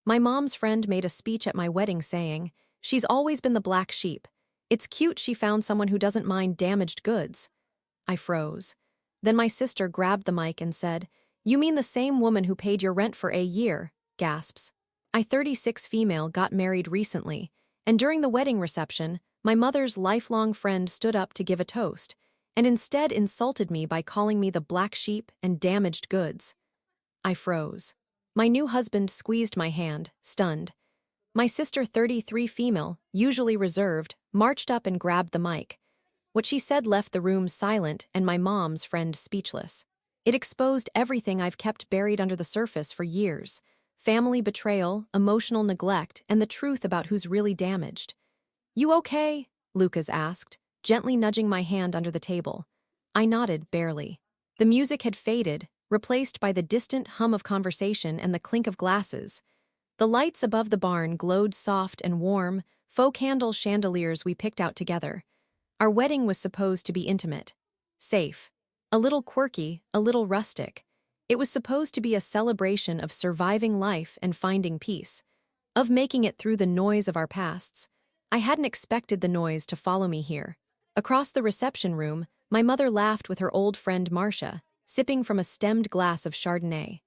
My mom's friend made a speech at my wedding saying, "She's always been the black sheep. It's cute she found someone who doesn't mind damaged goods." I froze. Then my sister grabbed the mic and said, "You mean the same woman who paid your rent for a year?" Gasps. I 36 female got married recently, and during the wedding reception, my mother's lifelong friend stood up to give a toast, and instead insulted me by calling me the black sheep and damaged goods. I froze. My new husband squeezed my hand, stunned. My sister, 33 female, usually reserved, marched up and grabbed the mic. What she said left the room silent and my mom's friend speechless. It exposed everything I've kept buried under the surface for years: family betrayal, emotional neglect, and the truth about who's really damaged. "You okay?" Lucas asked, gently nudging my hand under the table. I nodded, barely. The music had faded, replaced by the distant hum of conversation and the clink of glasses. The lights above the barn glowed soft and warm, faux candle chandeliers we picked out together. Our wedding was supposed to be intimate, safe, a little quirky, a little rustic. It was supposed to be a celebration of surviving life and finding peace, of making it through the noise of our pasts. I hadn't expected the noise to follow me here. Across the reception room, my mother laughed with her old friend Marcia, sipping from a stemmed glass of Chardonnay.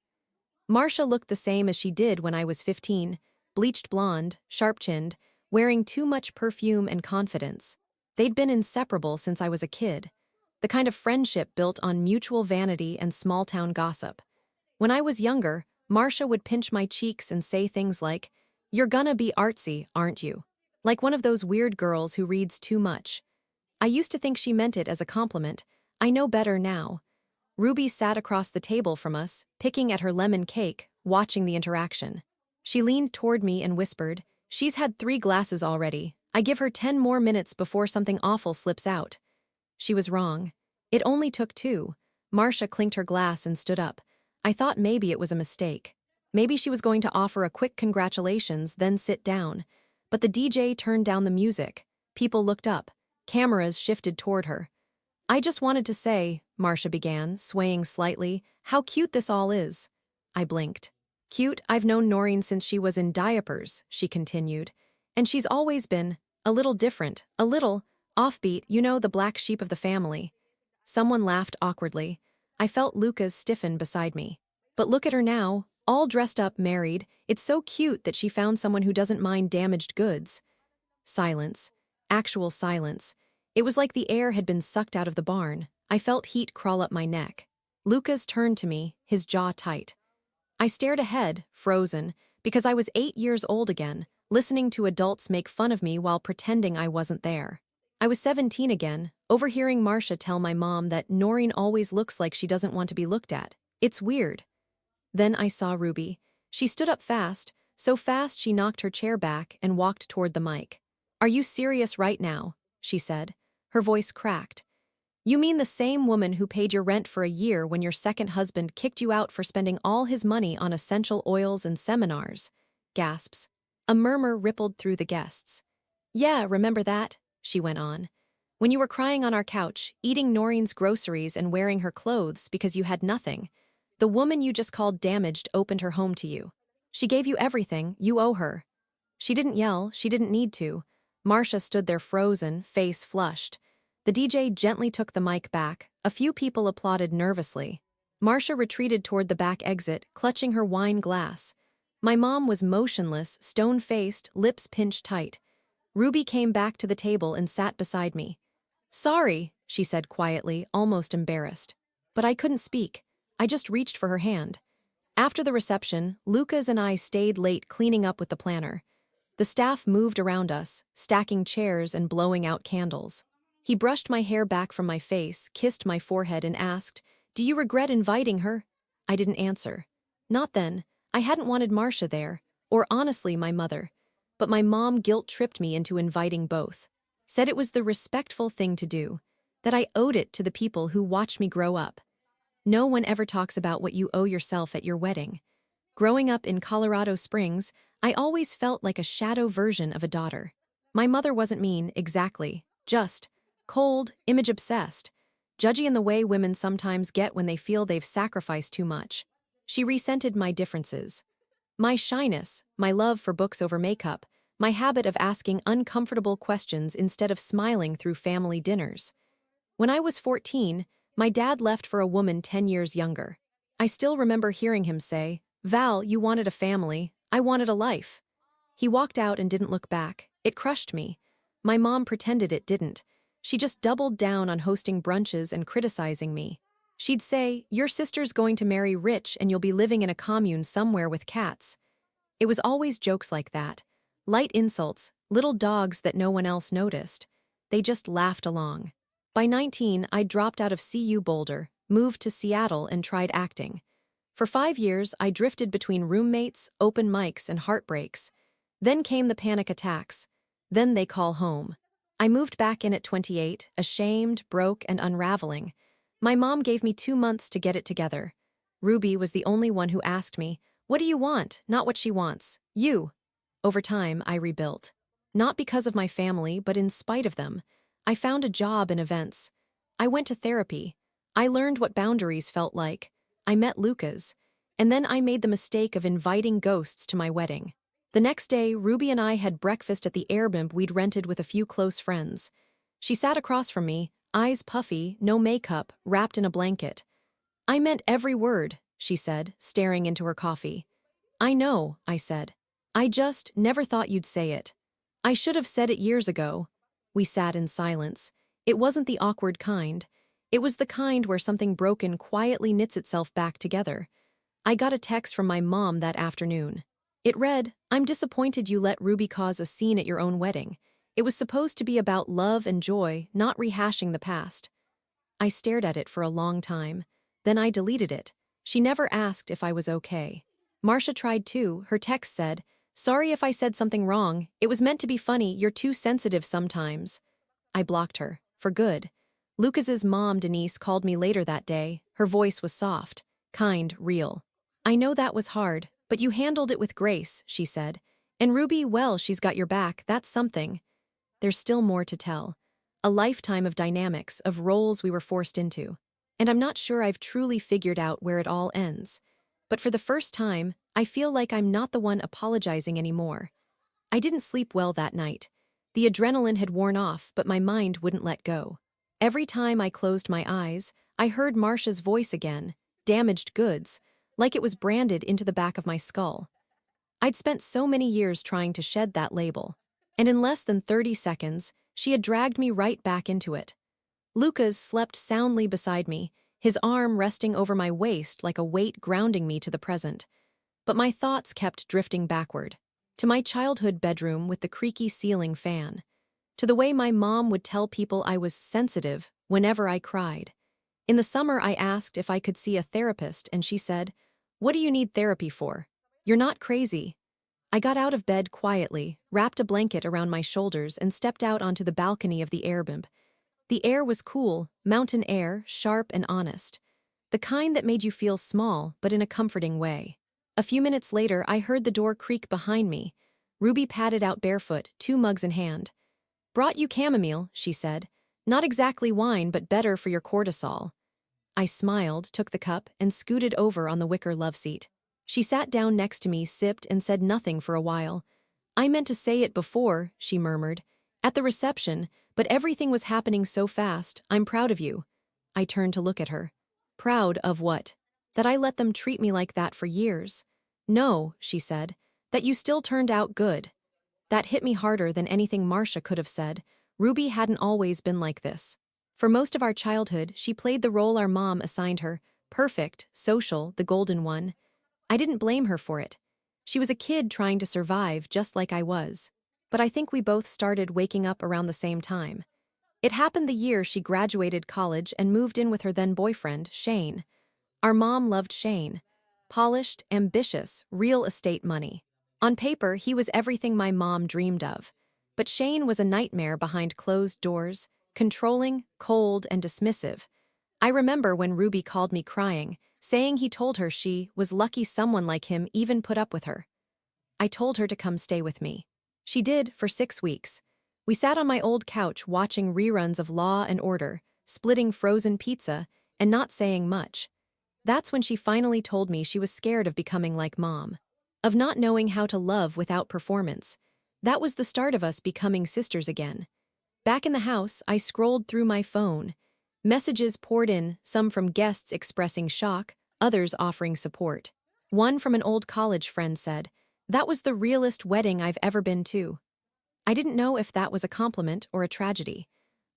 Marcia looked the same as she did when I was 15, bleached blonde, sharp-chinned, wearing too much perfume and confidence. They'd been inseparable since I was a kid, the kind of friendship built on mutual vanity and small-town gossip. When I was younger, Marcia would pinch my cheeks and say things like, "You're gonna be artsy, aren't you?" Like one of those weird girls who reads too much. I used to think she meant it as a compliment. I know better now. Ruby sat across the table from us, picking at her lemon cake, watching the interaction. She leaned toward me and whispered, "She's had 3 glasses already. I give her 10 more minutes before something awful slips out." She was wrong. It only took 2. Marcia clinked her glass and stood up. I thought maybe it was a mistake. Maybe she was going to offer a quick congratulations, then sit down. But the DJ turned down the music. People looked up. Cameras shifted toward her. "I just wanted to say," Marcia began, swaying slightly, "how cute this all is." I blinked. "Cute? I've known Noreen since she was in diapers," she continued. "And she's always been a little different, a little offbeat, you know, the black sheep of the family." Someone laughed awkwardly. I felt Lucas stiffen beside me. "But look at her now, all dressed up, married. It's so cute that she found someone who doesn't mind damaged goods." Silence. Actual silence. It was like the air had been sucked out of the barn. I felt heat crawl up my neck. Lucas turned to me, his jaw tight. I stared ahead, frozen, because I was 8 years old again, listening to adults make fun of me while pretending I wasn't there. I was 17 again, overhearing Marcia tell my mom that Noreen always looks like she doesn't want to be looked at. It's weird. Then I saw Ruby. She stood up fast, so fast she knocked her chair back and walked toward the mic. "Are you serious right now?" she said. Her voice cracked. "You mean the same woman who paid your rent for a year when your second husband kicked you out for spending all his money on essential oils and seminars?" Gasps. A murmur rippled through the guests. "Yeah, remember that?" she went on. "When you were crying on our couch, eating Noreen's groceries and wearing her clothes because you had nothing. The woman you just called damaged opened her home to you. She gave you everything, you owe her." She didn't yell, she didn't need to. Marcia stood there frozen, face flushed. The DJ gently took the mic back. A few people applauded nervously. Marcia retreated toward the back exit, clutching her wine glass. My mom was motionless, stone-faced, lips pinched tight. Ruby came back to the table and sat beside me. "Sorry," she said quietly, almost embarrassed. But I couldn't speak. I just reached for her hand. After the reception, Lucas and I stayed late cleaning up with the planner. The staff moved around us, stacking chairs and blowing out candles. He brushed my hair back from my face, kissed my forehead, and asked, "Do you regret inviting her?" I didn't answer. Not then. I hadn't wanted Marcia there, or honestly my mother. But my mom guilt-tripped me into inviting both. Said it was the respectful thing to do, that I owed it to the people who watched me grow up. No one ever talks about what you owe yourself at your wedding. Growing up in Colorado Springs, I always felt like a shadow version of a daughter. My mother wasn't mean, exactly, just cold, image-obsessed, judgy in the way women sometimes get when they feel they've sacrificed too much. She resented my differences. My shyness, my love for books over makeup, my habit of asking uncomfortable questions instead of smiling through family dinners. When I was 14, my dad left for a woman 10 years younger. I still remember hearing him say, "Val, you wanted a family, I wanted a life." He walked out and didn't look back. It crushed me. My mom pretended it didn't. She just doubled down on hosting brunches and criticizing me. She'd say, "Your sister's going to marry rich and you'll be living in a commune somewhere with cats." It was always jokes like that. Light insults, little dogs that no one else noticed. They just laughed along. By 19, I dropped out of CU Boulder, moved to Seattle, and tried acting. For 5 years, I drifted between roommates, open mics, and heartbreaks. Then came the panic attacks. Then they call home. I moved back in at 28, ashamed, broke, and unraveling. My mom gave me 2 months to get it together. Ruby was the only one who asked me, "What do you want?" Not what she wants. You. Over time, I rebuilt. Not because of my family, but in spite of them. I found a job in events. I went to therapy. I learned what boundaries felt like. I met Lucas. And then I made the mistake of inviting ghosts to my wedding. The next day, Ruby and I had breakfast at the Airbnb we'd rented with a few close friends. She sat across from me, eyes puffy, no makeup, wrapped in a blanket. "I meant every word," she said, staring into her coffee. "I know," I said. "I just never thought you'd say it. I should have said it years ago." We sat in silence. It wasn't the awkward kind. It was the kind where something broken quietly knits itself back together. I got a text from my mom that afternoon. It read, "I'm disappointed you let Ruby cause a scene at your own wedding. It was supposed to be about love and joy, not rehashing the past." I stared at it for a long time. Then I deleted it. She never asked if I was okay. Marcia tried too. Her text said, "Sorry if I said something wrong. It was meant to be funny. You're too sensitive sometimes." I blocked her. For good. Lucas's mom, Denise, called me later that day. Her voice was soft, kind, real. "I know that was hard, but you handled it with grace," she said. "And Ruby, well, she's got your back. That's something." There's still more to tell. A lifetime of dynamics, of roles we were forced into. And I'm not sure I've truly figured out where it all ends. But for the first time, I feel like I'm not the one apologizing anymore. I didn't sleep well that night. The adrenaline had worn off, but my mind wouldn't let go. Every time I closed my eyes, I heard Marcia's voice again, damaged goods, like it was branded into the back of my skull. I'd spent so many years trying to shed that label. And in less than 30 seconds, she had dragged me right back into it. Lucas slept soundly beside me, his arm resting over my waist like a weight grounding me to the present. But my thoughts kept drifting backward. To my childhood bedroom with the creaky ceiling fan. To the way my mom would tell people I was sensitive whenever I cried. In the summer, I asked if I could see a therapist, and she said, "What do you need therapy for? You're not crazy." I got out of bed quietly, wrapped a blanket around my shoulders, and stepped out onto the balcony of the Airbnb. The air was cool, mountain air, sharp and honest. The kind that made you feel small, but in a comforting way. A few minutes later, I heard the door creak behind me. Ruby padded out barefoot, 2 mugs in hand. "Brought you chamomile," she said. "Not exactly wine, but better for your cortisol." I smiled, took the cup, and scooted over on the wicker loveseat. She sat down next to me, sipped, and said nothing for a while. "I meant to say it before," she murmured. "At the reception, but everything was happening so fast. I'm proud of you." I turned to look at her. Proud of what? That I let them treat me like that for years? "No," she said. "That you still turned out good." That hit me harder than anything Marcia could have said. Ruby hadn't always been like this. For most of our childhood, she played the role our mom assigned her. Perfect, social, the golden one. I didn't blame her for it. She was a kid trying to survive just like I was. But I think we both started waking up around the same time. It happened the year she graduated college and moved in with her then boyfriend, Shane. Our mom loved Shane. Polished, ambitious, real estate money. On paper, he was everything my mom dreamed of. But Shane was a nightmare behind closed doors, controlling, cold, and dismissive. I remember when Ruby called me crying, saying he told her she was lucky someone like him even put up with her. I told her to come stay with me. She did, for 6 weeks. We sat on my old couch watching reruns of Law and Order, splitting frozen pizza, and not saying much. That's when she finally told me she was scared of becoming like Mom. of not knowing how to love without performance. That was the start of us becoming sisters again. Back in the house, I scrolled through my phone. Messages poured in, some from guests expressing shock, others offering support. One from an old college friend said, "That was the realest wedding I've ever been to." I didn't know if that was a compliment or a tragedy.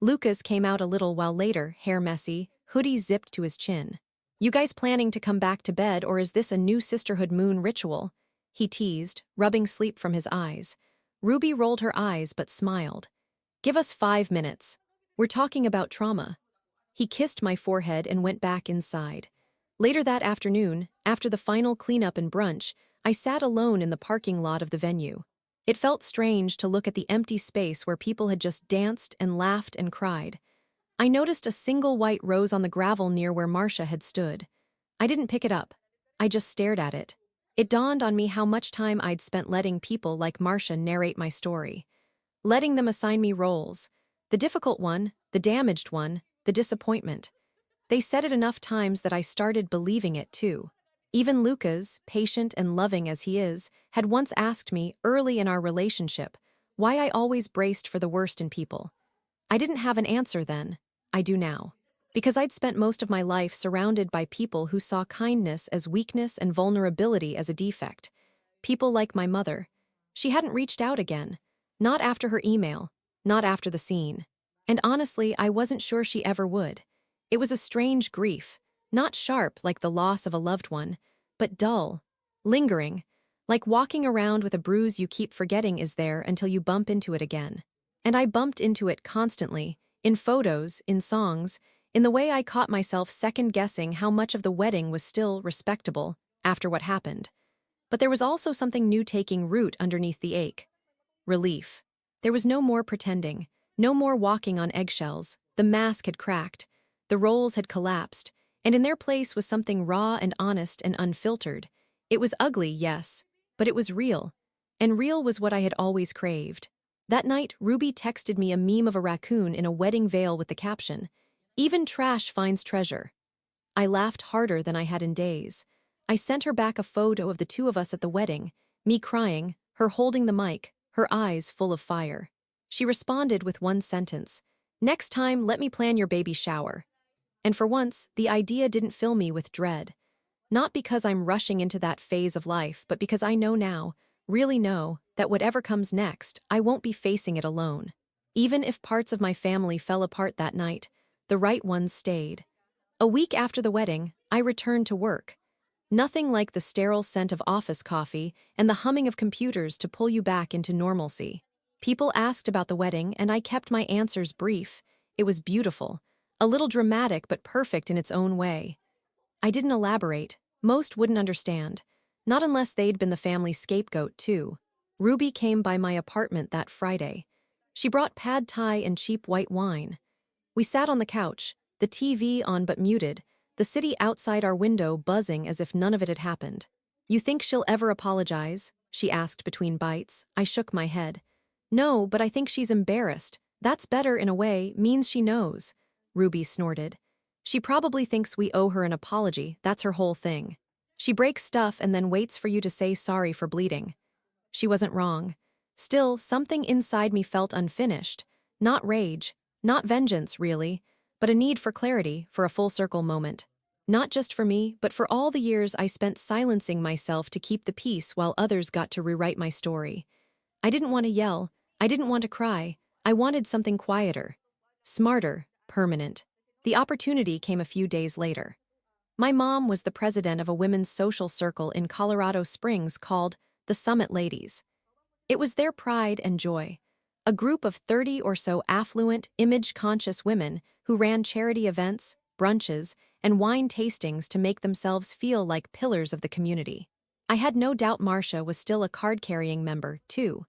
Lucas came out a little while later, hair messy, hoodie zipped to his chin. "You guys planning to come back to bed, or is this a new sisterhood moon ritual?" He teased, rubbing sleep from his eyes. Ruby rolled her eyes but smiled. "Give us 5 minutes. We're talking about trauma." He kissed my forehead and went back inside. Later that afternoon, after the final cleanup and brunch, I sat alone in the parking lot of the venue. It felt strange to look at the empty space where people had just danced and laughed and cried. I noticed a single white rose on the gravel near where Marcia had stood. I didn't pick it up. I just stared at it. It dawned on me how much time I'd spent letting people like Marcia narrate my story. Letting them assign me roles. The difficult one, the damaged one, the disappointment. They said it enough times that I started believing it too. Even Lucas, patient and loving as he is, had once asked me, early in our relationship, why I always braced for the worst in people. I didn't have an answer then. I do now. Because I'd spent most of my life surrounded by people who saw kindness as weakness and vulnerability as a defect. People like my mother. She hadn't reached out again. Not after her email. Not after the scene. And honestly, I wasn't sure she ever would. It was a strange grief. Not sharp like the loss of a loved one, but dull. Lingering. Like walking around with a bruise you keep forgetting is there until you bump into it again. And I bumped into it constantly, in photos, in songs, in the way I caught myself second-guessing how much of the wedding was still respectable after what happened. But there was also something new taking root underneath the ache. Relief. There was no more pretending, no more walking on eggshells. The mask had cracked, the roles had collapsed, and in their place was something raw and honest and unfiltered. It was ugly, yes, but it was real. And real was what I had always craved. That night, Ruby texted me a meme of a raccoon in a wedding veil with the caption, "Even trash finds treasure." I laughed harder than I had in days. I sent her back a photo of the two of us at the wedding, me crying, her holding the mic, her eyes full of fire. She responded with one sentence, "Next time, let me plan your baby shower." And for once, the idea didn't fill me with dread. Not because I'm rushing into that phase of life, but because I know now, really know, that whatever comes next, I won't be facing it alone. Even if parts of my family fell apart that night, the right ones stayed. A week after the wedding, I returned to work. Nothing like the sterile scent of office coffee and the humming of computers to pull you back into normalcy. People asked about the wedding, and I kept my answers brief. It was beautiful. A little dramatic, but perfect in its own way. I didn't elaborate. Most wouldn't understand. Not unless they'd been the family scapegoat, too. Ruby came by my apartment that Friday. She brought pad thai and cheap white wine. We sat on the couch, the TV on but muted, the city outside our window buzzing as if none of it had happened. "You think she'll ever apologize?" she asked between bites. I shook my head. "No, but I think she's embarrassed. That's better in a way, means she knows." Ruby snorted. "She probably thinks we owe her an apology, that's her whole thing. She breaks stuff and then waits for you to say sorry for bleeding." She wasn't wrong. Still, something inside me felt unfinished. Not rage, not vengeance, really, but a need for clarity, for a full-circle moment. Not just for me, but for all the years I spent silencing myself to keep the peace while others got to rewrite my story. I didn't want to yell. I didn't want to cry. I wanted something quieter. Smarter, permanent. The opportunity came a few days later. My mom was the president of a women's social circle in Colorado Springs called the Summit Ladies. It was their pride and joy. A group of 30 or so affluent, image-conscious women who ran charity events, brunches, and wine tastings to make themselves feel like pillars of the community. I had no doubt Marcia was still a card-carrying member, too.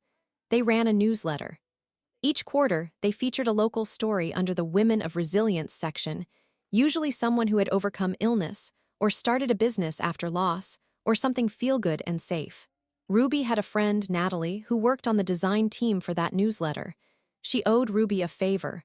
They ran a newsletter. Each quarter, they featured a local story under the Women of Resilience section, usually someone who had overcome illness, or started a business after loss, or something feel-good and safe. Ruby had a friend, Natalie, who worked on the design team for that newsletter. She owed Ruby a favor.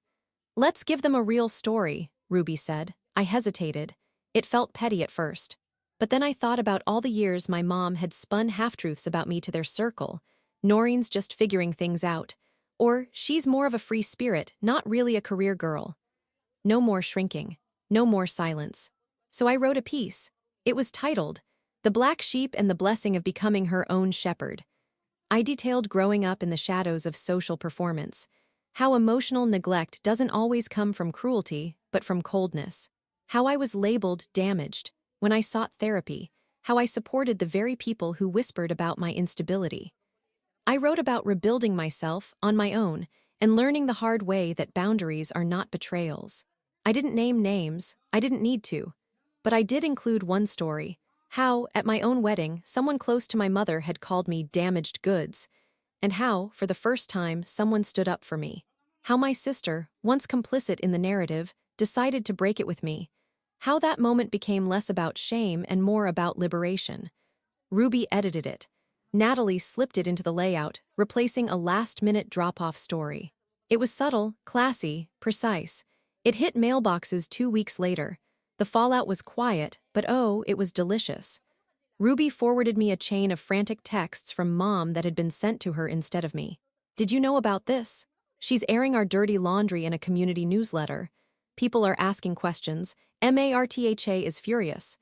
"Let's give them a real story," Ruby said. I hesitated. It felt petty at first. But then I thought about all the years my mom had spun half-truths about me to their circle. Noreen's just figuring things out. Or, she's more of a free spirit, not really a career girl. No more shrinking. No more silence. So I wrote a piece. It was titled, "The Black Sheep and the Blessing of Becoming Her Own Shepherd." I detailed growing up in the shadows of social performance, how emotional neglect doesn't always come from cruelty, but from coldness, how I was labeled damaged when I sought therapy, how I supported the very people who whispered about my instability. I wrote about rebuilding myself on my own and learning the hard way that boundaries are not betrayals. I didn't name names, I didn't need to, but I did include one story, how, at my own wedding, someone close to my mother had called me damaged goods, and how, for the first time, someone stood up for me. How my sister, once complicit in the narrative, decided to break it with me. How that moment became less about shame and more about liberation. Ruby edited it. Natalie slipped it into the layout, replacing a last-minute drop-off story. It was subtle, classy, precise. It hit mailboxes 2 weeks later. The fallout was quiet, but oh, it was delicious. Ruby forwarded me a chain of frantic texts from Mom that had been sent to her instead of me. "Did you know about this? She's airing our dirty laundry in a community newsletter. People are asking questions. Martha is furious.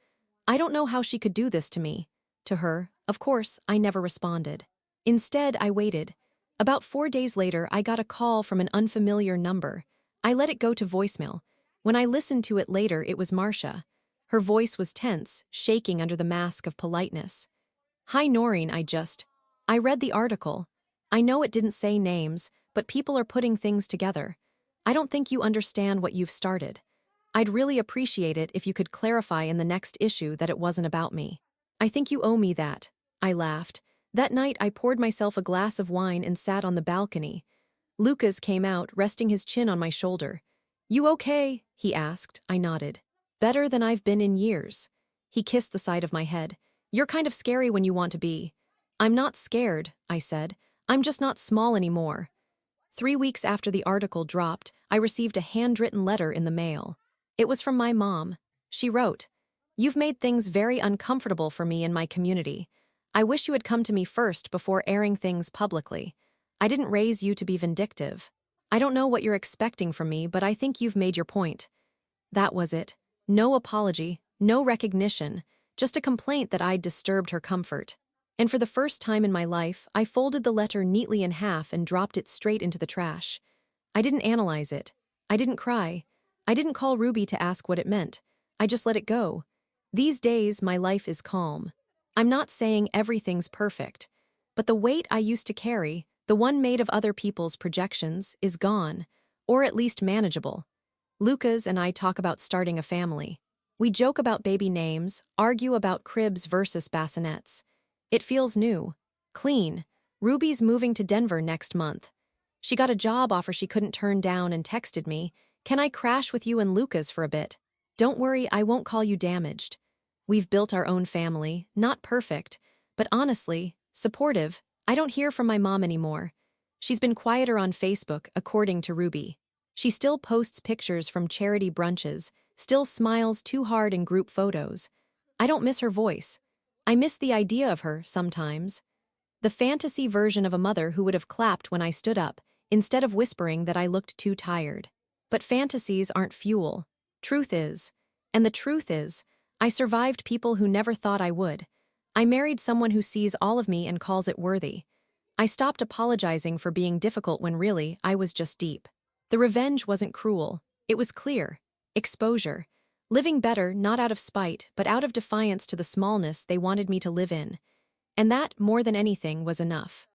I don't know how she could do this to me." To her, of course, I never responded. Instead, I waited. About 4 days later, I got a call from an unfamiliar number. I let it go to voicemail. When I listened to it later, it was Marcia. Her voice was tense, shaking under the mask of politeness. "Hi, Noreen, I read the article. I know it didn't say names, but people are putting things together. I don't think you understand what you've started. I'd really appreciate it if you could clarify in the next issue that it wasn't about me. I think you owe me that." I laughed. That night, I poured myself a glass of wine and sat on the balcony. Lucas came out, resting his chin on my shoulder. "You okay?" he asked. I nodded. "Better than I've been in years." He kissed the side of my head. "You're kind of scary when you want to be." "I'm not scared," I said. "I'm just not small anymore." 3 weeks after the article dropped, I received a handwritten letter in the mail. It was from my mom. She wrote, "You've made things very uncomfortable for me in my community. I wish you had come to me first before airing things publicly. I didn't raise you to be vindictive. I don't know what you're expecting from me, but I think you've made your point." That was it. No apology, no recognition, just a complaint that I'd disturbed her comfort. And for the first time in my life, I folded the letter neatly in half and dropped it straight into the trash. I didn't analyze it. I didn't cry. I didn't call Ruby to ask what it meant. I just let it go. These days, my life is calm. I'm not saying everything's perfect, but the weight I used to carry, the one made of other people's projections, is gone, or at least manageable. Lucas and I talk about starting a family. We joke about baby names, argue about cribs versus bassinets. It feels new, clean. Ruby's moving to Denver next month. She got a job offer she couldn't turn down and texted me, "Can I crash with you and Lucas for a bit? Don't worry, I won't call you damaged." We've built our own family, not perfect, but honestly, supportive. I don't hear from my mom anymore. She's been quieter on Facebook, according to Ruby. She still posts pictures from charity brunches, still smiles too hard in group photos. I don't miss her voice. I miss the idea of her, sometimes. The fantasy version of a mother who would have clapped when I stood up, instead of whispering that I looked too tired. But fantasies aren't fuel. Truth is. And the truth is, I survived people who never thought I would. I married someone who sees all of me and calls it worthy. I stopped apologizing for being difficult when really, I was just deep. The revenge wasn't cruel. It was clear. Exposure. Living better, not out of spite, but out of defiance to the smallness they wanted me to live in. And that, more than anything, was enough.